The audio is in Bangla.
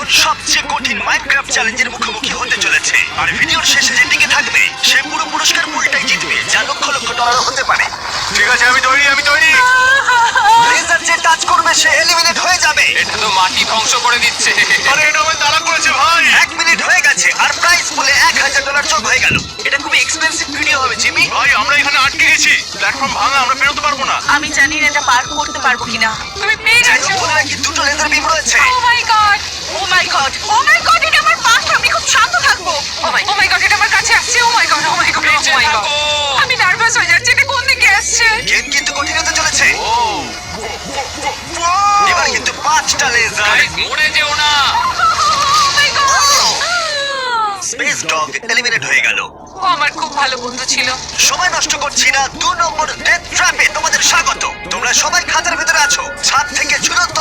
সবচেয়ে কঠিন মাইনক্রাফট চ্যালেঞ্জের মুখোমুখি হতে চলেছে। আর ভিডিওর শেষে যে টিকে থাকবে সে পুরো পুরস্কার পুলটাই জিতবে, যা লক্ষ লক্ষ ডলার হতে পারে। ঠিক আছে, আমি তৈরি। লেজার যে টাচ করবে সে এলিমিনেট হয়ে যাবে। এটা তো মাটি ধ্বংস করে দিচ্ছে। আরে এটা আমায় তাড়া করেছে ভাই। 1 মিনিট হয়ে গেছে আর প্রাইস পুলে $1000 যোগ হয়ে গেল। এটা খুবই এক্সপেন্সিভ ভিডিও হবে জিমি। ভাই আমরা এখানে আটকে গেছি, প্ল্যাটফর্ম ভাঙা, আমরা বেরোতে পারবো না। আমি জানি না এটা পার করতে পারবো কিনা। তুমি পেরে যাই গেছো। হোক, বলে রাখি, দুটো লেজার বিম রয়েছে। ও মাই গড, ও মাই গড, ও মাই গড, এটা আমার পাশ। আমি খুব শান্ত থাকবো। ও মাই গড, এটা আমার কাছে আসছে। ও মাই গড, ও মাই গড, ও মাই গড। আমি নার্ভাস হয়ে যাচ্ছি। এটা কোন দিকে আসছে? গেম কিন্তু কঠিন হতে চলেছে। ও এবার কিন্তু 5টা লেজার। গাইস, মরে যেও না। ও মাই গড। স্পেস ডগ এলিমিনেট হয়ে গেল। ও আমার খুব ভালো বন্ধু ছিল। সময় নষ্ট করছি না, 2 নম্বর ডেথ ট্র্যাপে তোমাদের স্বাগত। তোমরা সবাই খাঁচার ভিতরে আছো, ছাদ থেকে ঝুলন্ত